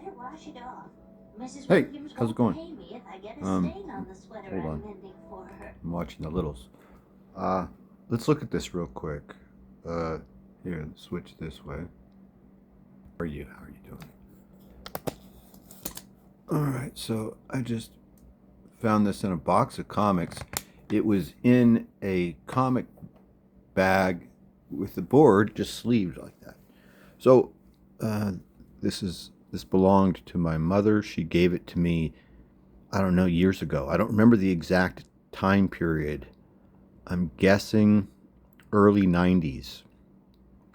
better wash it off. Mrs. Hey, Williams how's it won't going? pay me if I get a Um, stain on the sweater Hold I'm on. mending for her. I'm watching the littles. Uh, let's look at this real quick. Here, switch this way. How are you? How are you doing? Alright, so I just found this in a box of comics. It was in a comic bag with the board just sleeved like that. So, uh, this belonged to my mother. She gave it to me, I don't know, years ago. I don't remember the exact time period. I'm guessing early 90s.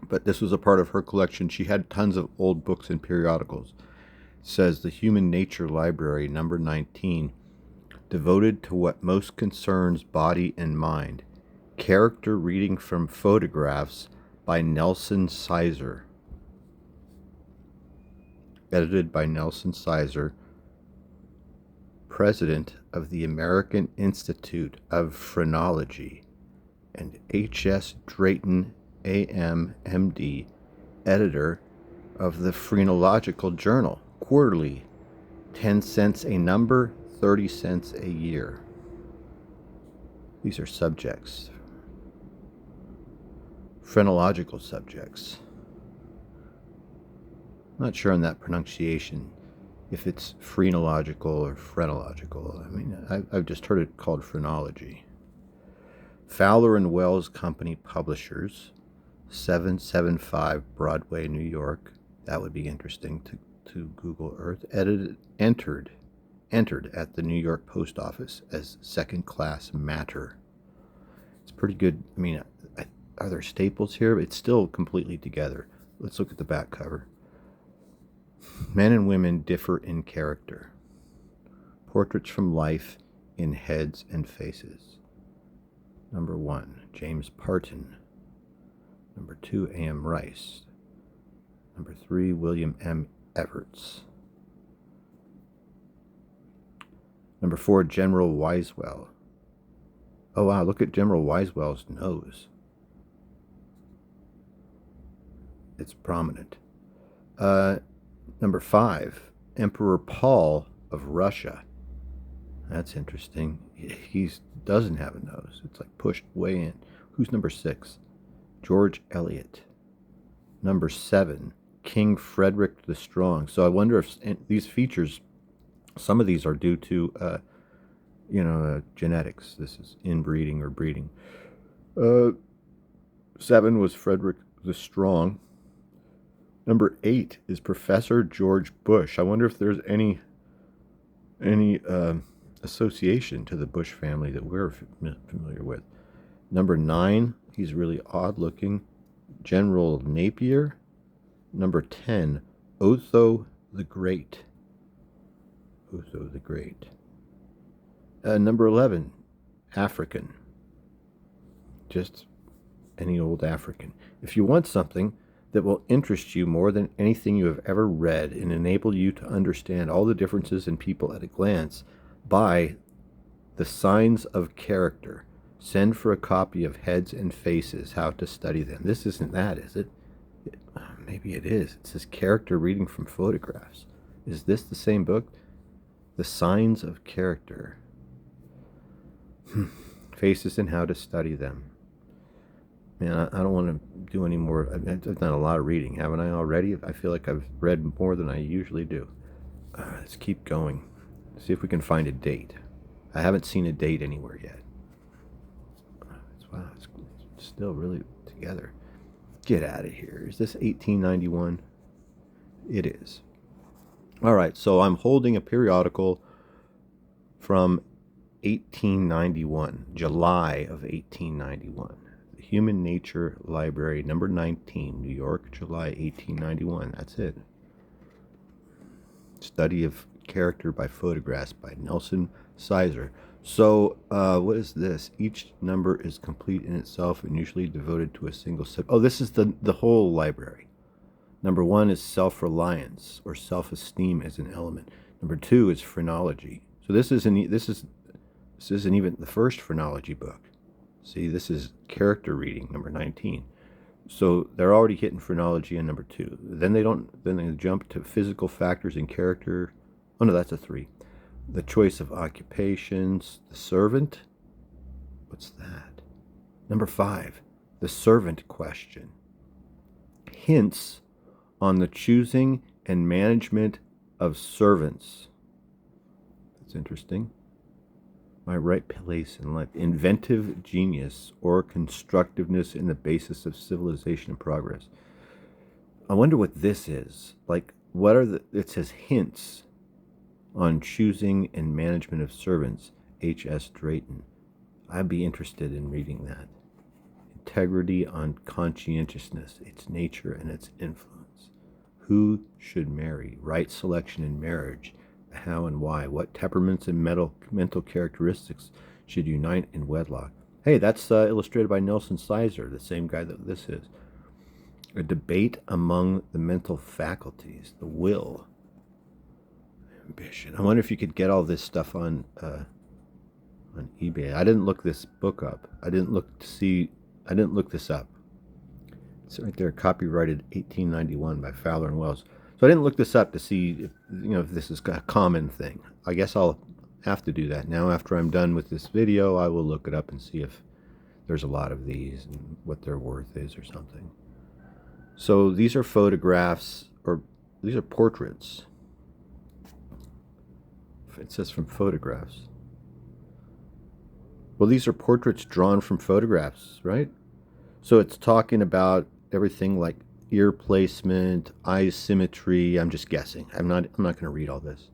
But this was a part of her collection. She had tons of old books and periodicals. It says the Human Nature Library, number 19, devoted to what most concerns body and mind. Character reading from photographs by Nelson Sizer. Edited by Nelson Sizer, president of the American Institute of Phrenology, and H.S. Drayton, A.M., M.D., editor of the Phrenological Journal, quarterly, 10 cents a number, 30 cents a year. These are subjects, phrenological subjects. I'm not sure on that pronunciation, if it's phrenological or phrenological. I mean, I've just heard it called phrenology. Fowler and Wells Company Publishers, 775 Broadway, New York. That would be interesting to Google Earth. Entered at the New York Post Office as second-class matter. It's pretty good. I mean, are there staples here? It's still completely together. Let's look at the back cover. Men and women differ in character. Portraits from life in heads and faces. Number 1, James Parton. Number 2, A.M. Rice. Number 3, William M. Evarts. Number 4, General Wisewell. Oh wow, look at General Wisewell's nose. It's prominent. Number 5, Emperor Paul of Russia. That's interesting. He doesn't have a nose. It's like pushed way in. Who's number 6? George Eliot. Number 7, King Frederick the Strong. So I wonder if these features, some of these are due to, genetics. This is inbreeding or breeding. 7 was Frederick the Strong. Number 8 is Professor George Bush. I wonder if there's any association to the Bush family that we're familiar with. Number 9, he's really odd looking, General Napier. Number 10, Otho the Great. Otho the Great. Number 11, African. Just any old African. If you want something that will interest you more than anything you have ever read and enable you to understand all the differences in people at a glance, buy The Signs of Character. Send for a copy of Heads and Faces, How to Study Them. This isn't that, is it? Maybe it is. It says Character Reading from Photographs. Is this the same book? The Signs of Character. Faces and How to Study Them. Man, I don't want to do any more. I've done a lot of reading, haven't I already? I feel like I've read more than I usually do. Let's keep going. See if we can find a date. I haven't seen a date anywhere yet. Wow, it's still really together. Get out of here. Is this 1891? It is. All right, so I'm holding a periodical from 1891, July of 1891. The Human Nature Library, number 19, New York, July 1891. That's it. Study of Character by Photographs by Nelson Sizer. So, what is this? Each number is complete in itself and usually devoted to a single subject. Oh, this is the whole library. Number 1 is self-reliance or self-esteem as an element. Number 2 is phrenology. So this isn't even the first phrenology book. See, this is character reading, number 19. So they're already hitting phrenology in number 2. Then they jump to physical factors and character. Oh no, that's a 3. The choice of occupations, the servant. What's that? Number 5, the servant question. Hints on the choosing and management of servants. That's interesting. My right place in life. Inventive genius or constructiveness in the basis of civilization and progress. I wonder what this is. Like, what are it says hints on choosing and management of servants. H.S. Drayton. I'd be interested in reading that. Integrity on conscientiousness, its nature and its influence. Who should marry? Right selection in marriage. How and why. What temperaments and mental characteristics should unite in wedlock. Hey, that's illustrated by Nelson Sizer, the same guy that this is. A debate among the mental faculties, the will, ambition. I wonder if you could get all this stuff on eBay. I didn't look this book up. I didn't look this up. It's right there, copyrighted 1891 by Fowler and Wells. So I didn't look this up to see if this is a common thing. I guess I'll have to do that now. After I'm done with this video, I will look it up and see if there's a lot of these and what their worth is or something. So these are photographs, or these are portraits. It says from photographs. Well, these are portraits drawn from photographs, right? So it's talking about everything like ear placement, eye symmetry. I'm just guessing. I'm not going to read all this.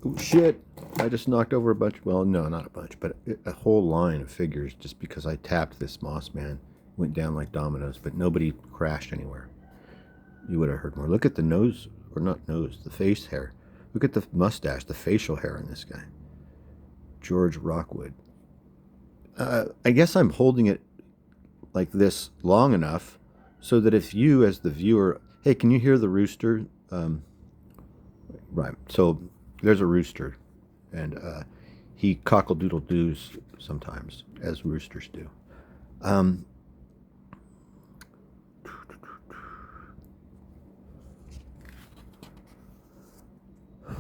Oh, shit. I just knocked over a bunch. Well, no, not a bunch, but a whole line of figures just because I tapped this moss man. Went down like dominoes, but nobody crashed anywhere. You would have heard more. Look at the nose, or not nose, the face hair. Look at the mustache, the facial hair on this guy. George Rockwood. I guess I'm holding it like this long enough so that if you, as the viewer, hey, can you hear the rooster? Right. So there's a rooster, and he cockle-doodle-doos sometimes, as roosters do.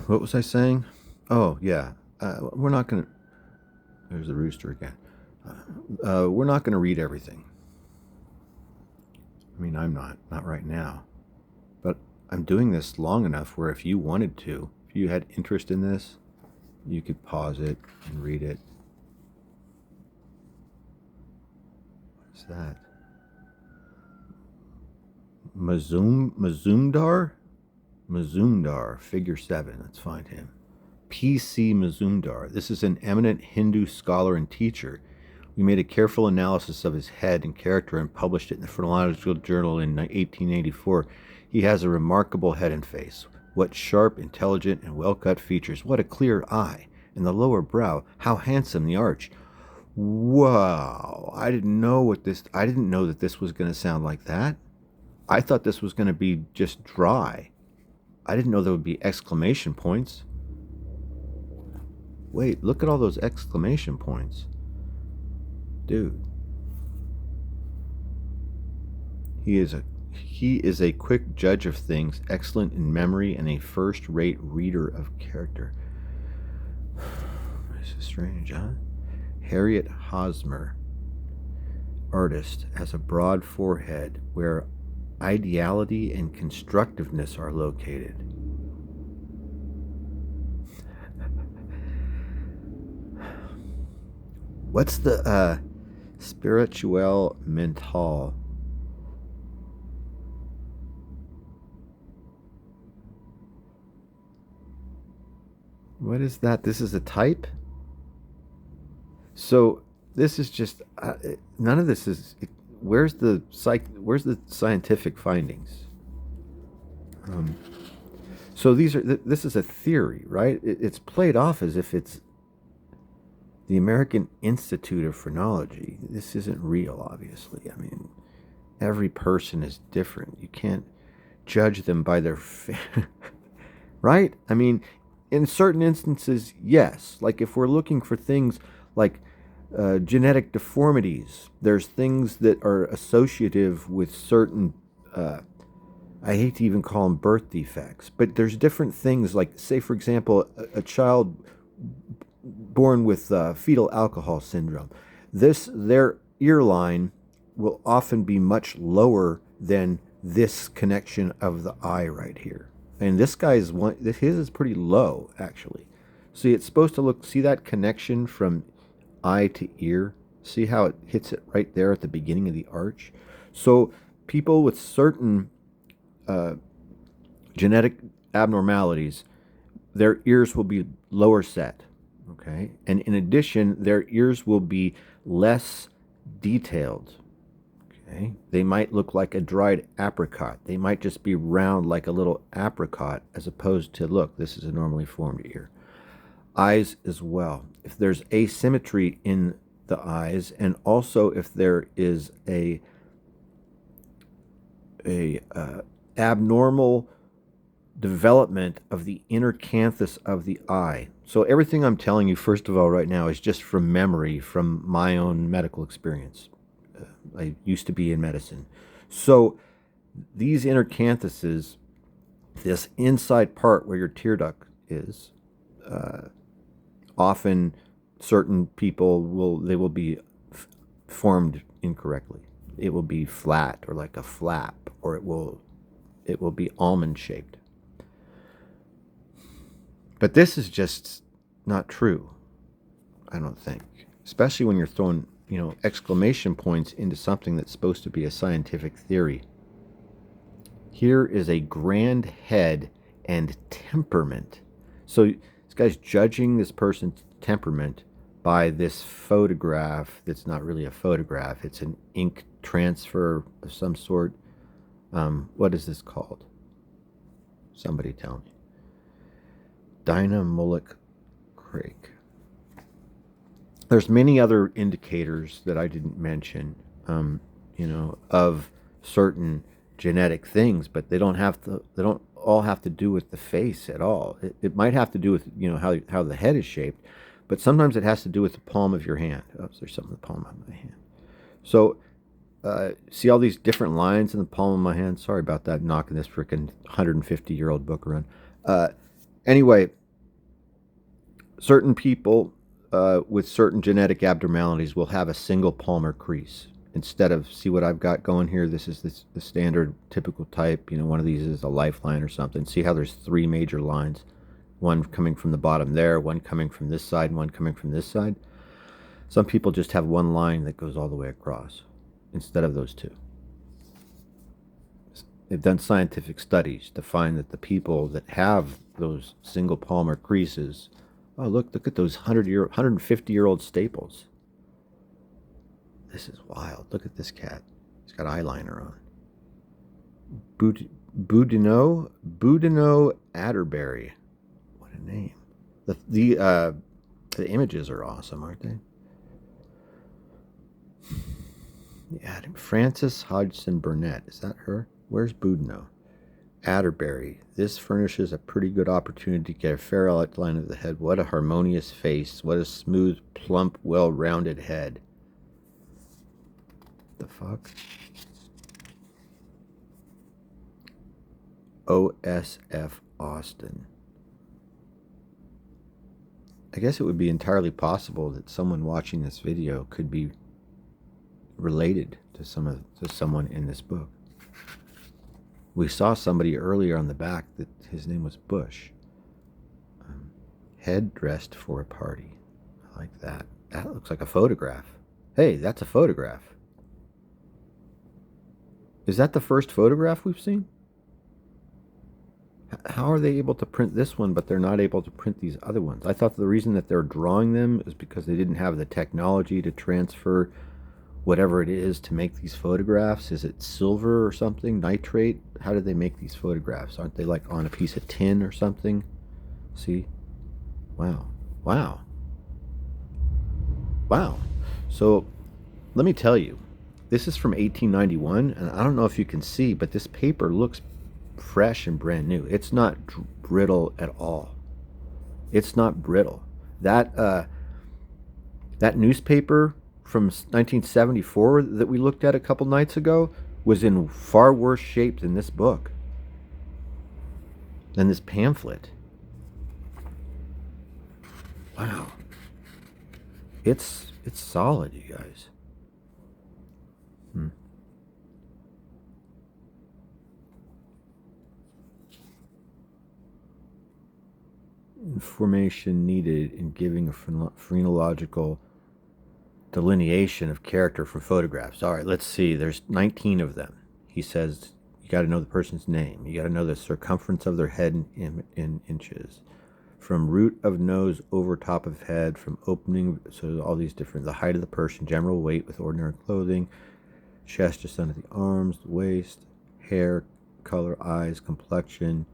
What was I saying? Oh, yeah. We're not going to... There's the rooster again. We're not going to read everything. I mean, I'm not right now. But I'm doing this long enough where if you wanted to, if you had interest in this, you could pause it and read it. What's that? Mazumdar? Mazumdar, figure 7. Let's find him. P.C. Mazumdar. This is an eminent Hindu scholar and teacher. We made a careful analysis of his head and character and published it in the Phrenological Journal in 1884. He has a remarkable head and face. What sharp, intelligent, and well-cut features. What a clear eye. And the lower brow. How handsome the arch. Wow. I didn't know that this was going to sound like that. I thought this was going to be just dry. I didn't know there would be exclamation points. Wait, look at all those exclamation points. Dude. He is a quick judge of things, excellent in memory, and a first-rate reader of character. This is strange, huh? Harriet Hosmer, artist, has a broad forehead where ideality and constructiveness are located. What's the spirituel mental? What is that? This is a type? So this is just none of this is. Where's the scientific findings? So this is a theory, right? It's played off as if it's the American Institute of Phrenology. This isn't real, obviously. I mean, every person is different. You can't judge them by their right? I mean, in certain instances, yes. Like if we're looking for things like Genetic deformities. There's things that are associative with certain, I hate to even call them birth defects, but there's different things like, say, for example, a child born with fetal alcohol syndrome. Their ear line will often be much lower than this connection of the eye right here. And this guy's one, his is pretty low actually. See, it's supposed to look, see that connection from eye to ear? See how it hits it right there at the beginning of the arch? So people with certain genetic abnormalities, their ears will be lower set, okay? And in addition, their ears will be less detailed, okay? They might look like a dried apricot. They might just be round like a little apricot, as opposed to, look, this is a normally formed ear. Eyes as well. If there's asymmetry in the eyes, and also if there is a abnormal development of the inner canthus of the eye. So everything I'm telling you, first of all, right now is just from memory, from my own medical experience. I used to be in medicine. So these inner canthuses, this inside part where your tear duct is, often certain people will be formed incorrectly. It will be flat or like a flap, or it will be almond shaped. But this is just not true, I don't think. Especially when you're throwing, exclamation points into something that's supposed to be a scientific theory. Here is a grand head and temperament. So this guy's judging this person's temperament by this photograph that's not really a photograph. It's an ink transfer of some sort. What is this called? Somebody tell me. Dinah Mullick Craig. There's many other indicators that I didn't mention, of certain genetic things, but they don't all have to do with the face at all. It might have to do with, how the head is shaped, but sometimes it has to do with the palm of your hand. Oh, there's something in the palm of my hand. So, see all these different lines in the palm of my hand? Sorry about that, knocking this freaking 150-year-old book around. Anyway, certain people with certain genetic abnormalities will have a single palmar crease. Instead of, see what I've got going here? This is the standard typical type. One of these is a lifeline or something. See how there's three major lines? One coming from the bottom there, one coming from this side, and one coming from this side. Some people just have one line that goes all the way across instead of those two. They've done scientific studies to find that the people that have those single palmar creases, oh, look at those 150-year-old staples. This is wild. Look at this cat. He's got eyeliner on. Boudinot Atterbury. What a name. The images are awesome, aren't they? Yeah, Frances Hodgson Burnett. Is that her? Where's Boudinot? Atterbury. This furnishes a pretty good opportunity to get a fair outline of the head. What a harmonious face. What a smooth, plump, well-rounded head. The fuck? OSF Austin. I guess it would be entirely possible that someone watching this video could be related to someone in this book. We saw somebody earlier on the back that his name was Bush. Head dressed for a party. I like that. That looks like a photograph. Hey, that's a photograph. Is that the first photograph we've seen? How are they able to print this one, but they're not able to print these other ones? I thought the reason that they're drawing them is because they didn't have the technology to transfer whatever it is to make these photographs. Is it silver or something? Nitrate? How did they make these photographs? Aren't they like on a piece of tin or something? See? Wow. Wow. Wow. So let me tell you, this is from 1891, and I don't know if you can see, but this paper looks fresh and brand new. It's not brittle at all. It's not brittle. That That newspaper from 1974 that we looked at a couple nights ago was in far worse shape than this book, than this pamphlet. Wow. It's solid, you guys. Hmm. Information needed in giving a phrenological delineation of character from photographs. All right, let's see. There's 19 of them. He says you got to know the person's name. You got to know the circumference of their head in inches. From root of nose over top of head, from opening, so all these different, the height of the person, general weight with ordinary clothing, chest just under the arms, the waist, hair, color, eyes, complexion,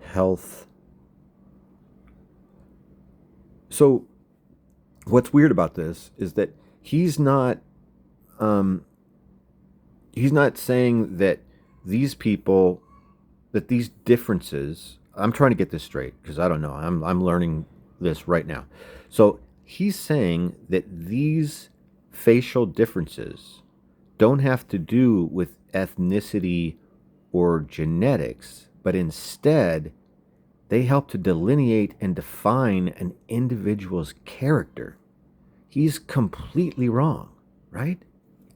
health. So what's weird about this is that he's not saying that these people, that these differences, I'm trying to get this straight because I don't know. I'm learning this right now. So he's saying that these facial differences don't have to do with ethnicity or genetics, but instead they help to delineate and define an individual's character. He's completely wrong, right?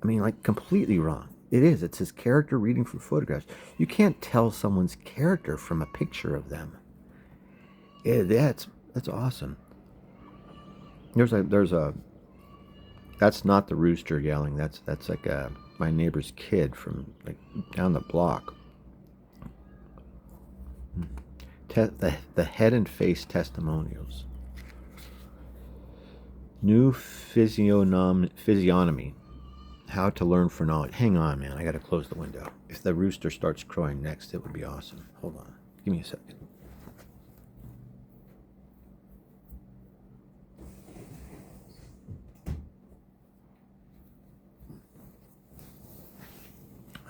I mean, like, completely wrong. It is. It's his character reading from photographs. You can't tell someone's character from a picture of them. That's awesome. There's a. That's not the rooster yelling. That's like my neighbor's kid from like down the block. The head and face testimonials. New physiognomy. How to learn phrenology. Hang on, man. I got to close the window. If the rooster starts crowing next, it would be awesome. Hold on. Give me a second.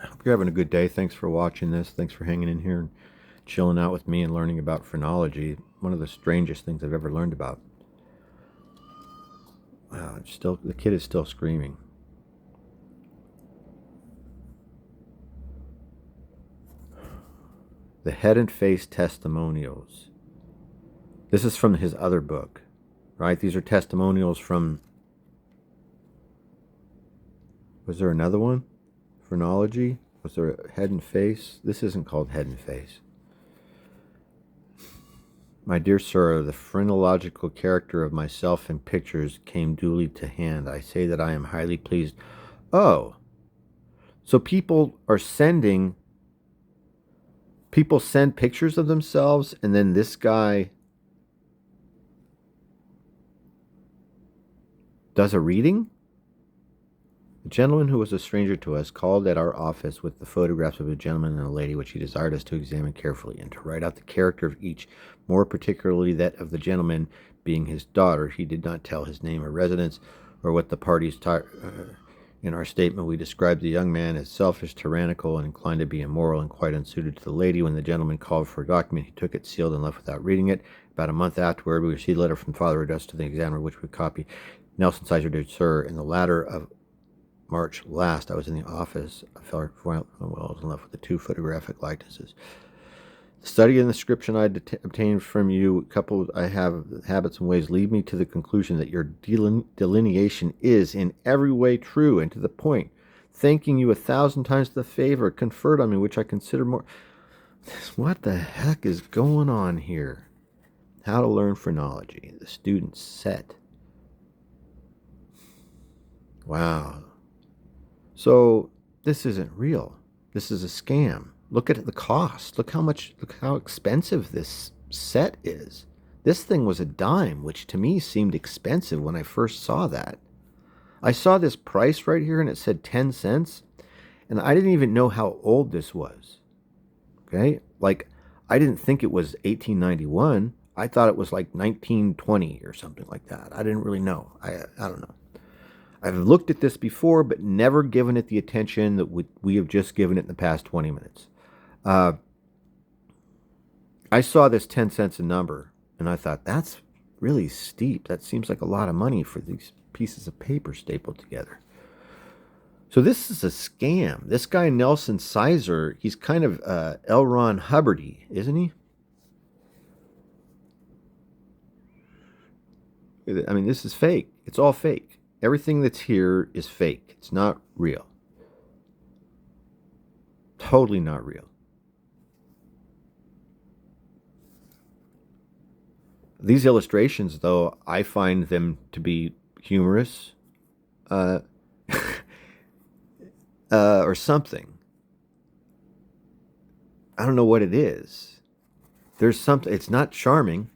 I hope you're having a good day. Thanks for watching this. Thanks for hanging in here and chilling out with me and learning about phrenology. One of the strangest things I've ever learned about. Wow, the kid is still screaming. The head and face testimonials. This is from his other book, right? These are testimonials from. Was there another one? Phrenology? Was there a head and face? This isn't called head and face. My dear sir, the phrenological character of myself in pictures came duly to hand. I say that I am highly pleased. Oh, so people send pictures of themselves, and then this guy does a reading? The gentleman who was a stranger to us called at our office with the photographs of a gentleman and a lady which he desired us to examine carefully and to write out the character of each, more particularly that of the gentleman being his daughter. He did not tell his name or residence or what the parties in our statement. We described the young man as selfish, tyrannical, and inclined to be immoral and quite unsuited to the lady. When the gentleman called for a document, he took it sealed and left without reading it. About a month afterward, we received a letter from Father addressed to the examiner, which we copied. Nelson Sizer, dear sir, in the latter of March last, I was in the office of Father Wells and left with the two photographic likenesses. The study and the description I obtained from you, coupled I have habits and ways, lead me to the conclusion that your delineation is in every way true and to the point. Thanking you 1,000 times the favor conferred on me, which I consider more. What the heck is going on here? How to learn phrenology. The student's set. Wow. So this isn't real. This is a scam. Look at the cost. Look how expensive this set is. This thing was a dime, which to me seemed expensive when I first saw that. I saw this price right here and it said 10 cents, and I didn't even know how old this was. Okay? Like, I didn't think it was 1891. I thought it was like 1920 or something like that. I didn't really know. I don't know. I've looked at this before, but never given it the attention that we have just given it in the past 20 minutes. I saw this 10 cents a number, and I thought, that's really steep. That seems like a lot of money for these pieces of paper stapled together. So this is a scam. This guy Nelson Sizer, he's kind of L. Ron Hubbardy, isn't he? I mean, this is fake. It's all fake. Everything that's here is fake. It's not real. Totally not real. These illustrations, though, I find them to be humorous uh, or something. I don't know what it is. There's something. It's not charming.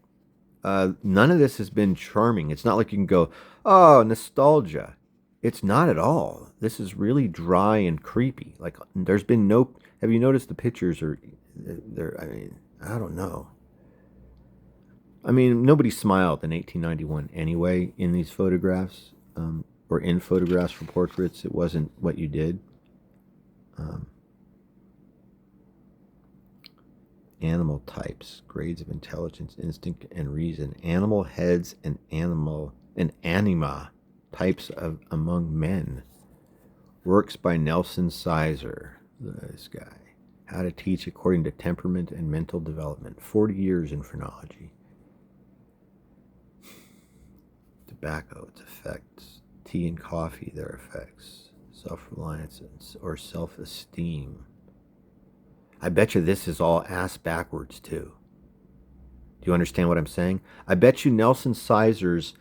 None of this has been charming. It's not like you can go, oh, nostalgia. It's not at all. This is really dry and creepy. Like there's been no. Have you noticed the pictures are? They're. I mean, I don't know. I mean, nobody smiled in 1891 anyway in these photographs, or in photographs for portraits. It wasn't what you did. Um, Animal types, grades of intelligence, instinct, and reason. Animal heads and anima, types of among men. Works by Nelson Sizer, this guy. How to teach according to temperament and mental development. 40 years in phrenology. Tobacco, its effects. Tea and coffee, their effects. Self-reliance or self-esteem. I bet you this is all ass backwards, too. Do you understand what I'm saying? I bet you Nelson Sizer's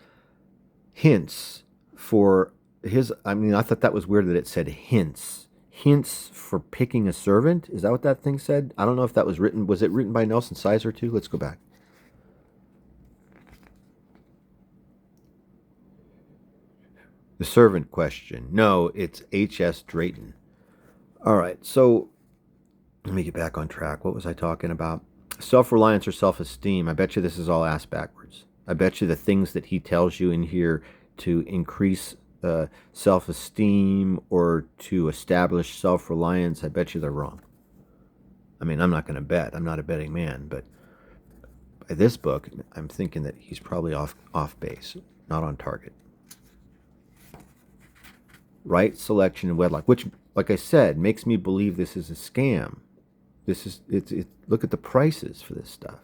hints for his... I mean, I thought that was weird that it said hints. Hints for picking a servant? Is that what that thing said? I don't know if that was written... Was it written by Nelson Sizer, too? Let's go back. The servant question. No, it's H.S. Drayton. All right, so... Let me get back on track. What was I talking about? Self-reliance or self-esteem. I bet you this is all ass backwards. I bet you the things that he tells you in here to increase self-esteem or to establish self-reliance, I bet you they're wrong. I mean, I'm not going to bet. I'm not a betting man, but by this book, I'm thinking that he's probably off base, not on target. Right selection and wedlock, which, like I said, makes me believe this is a scam. This is look at the prices for this stuff.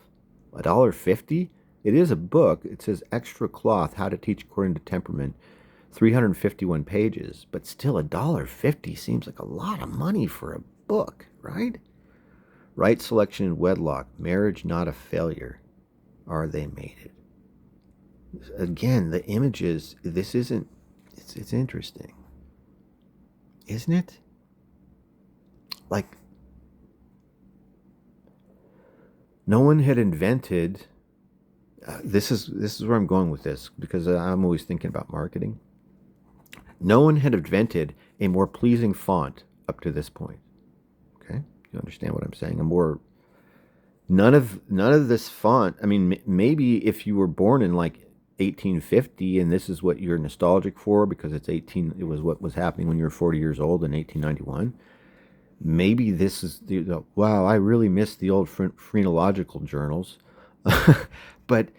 $1.50? It is a book. It says extra cloth, how to teach according to temperament, 351 pages, but still $1.50 seems like a lot of money for a book, right? Right selection and wedlock, marriage not a failure. Are they mated? Again, the images, this isn't, it's interesting. Isn't it? Like, no one had invented. This is where I'm going with this because I'm always thinking about marketing. No one had invented a more pleasing font up to this point. Okay, you understand what I'm saying? None of this font. I mean, maybe if you were born in like 1850 and this is what you're nostalgic for because it was what was happening when you were 40 years old in 1891. Maybe this is wow, I really miss the old phrenological journals. But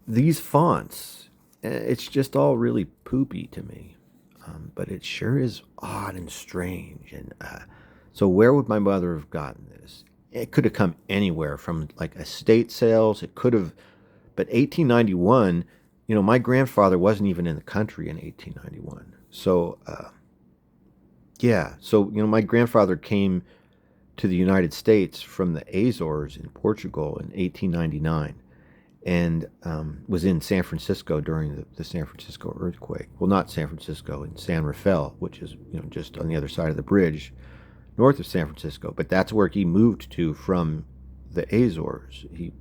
these fonts, it's just all really poopy to me. But it sure is odd and strange. And so where would my mother have gotten this? It could have come anywhere from like estate sales. It could have, but 1891, my grandfather wasn't even in the country in 1891. So, yeah. So, my grandfather came to the United States from the Azores in Portugal in 1899 and was in San Francisco during the San Francisco earthquake. Well, not San Francisco, in San Rafael, which is, just on the other side of the bridge north of San Francisco. But that's where he moved to from the Azores. He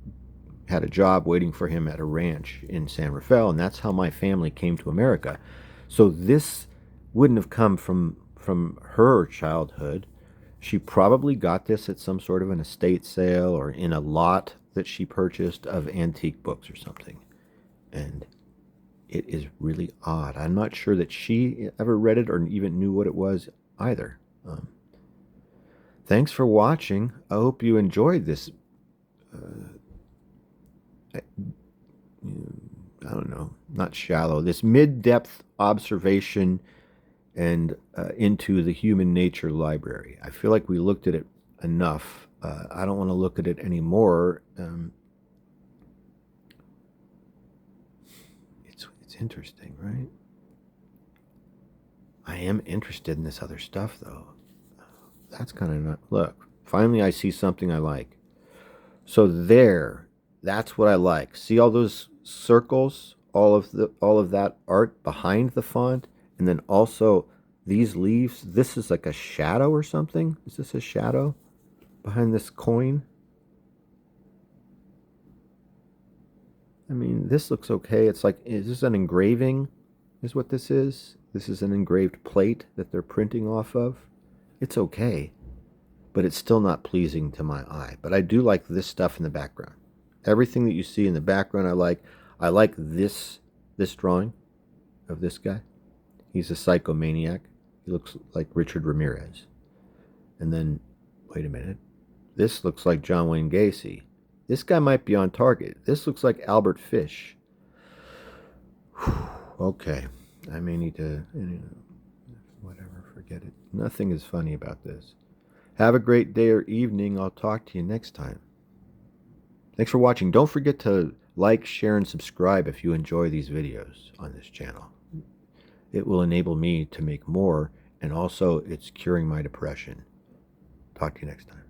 had a job waiting for him at a ranch in San Rafael, and that's how my family came to America. So this wouldn't have come from her childhood. She probably got this at some sort of an estate sale or in a lot that she purchased of antique books or something. And it is really odd. I'm not sure that she ever read it or even knew what it was either. Thanks for watching. I hope you enjoyed this I don't know, not shallow, this mid-depth observation and into the human nature library. I feel like we looked at it enough. I don't want to look at it anymore. It's interesting, right? I am interested in this other stuff, though. That's kind of not. Look, finally, I see something I like. So that's what I like. See all those circles, all of that art behind the font, and then also these leaves. This is like a shadow or something. Is this a shadow behind this coin? I mean, this looks okay. It's like, is this an engraving? Is what this is? This is an engraved plate that they're printing off of. It's okay, but it's still not pleasing to my eye. But I do like this stuff in the background. Everything that you see in the background I like. I like this drawing of this guy. He's a psychomaniac. He looks like Richard Ramirez. And then, wait a minute. This looks like John Wayne Gacy. This guy might be on target. This looks like Albert Fish. Okay. I may need to, whatever, forget it. Nothing is funny about this. Have a great day or evening. I'll talk to you next time. Thanks for watching. Don't forget to like, share, and subscribe if you enjoy these videos on this channel. It will enable me to make more, and also it's curing my depression. Talk to you next time.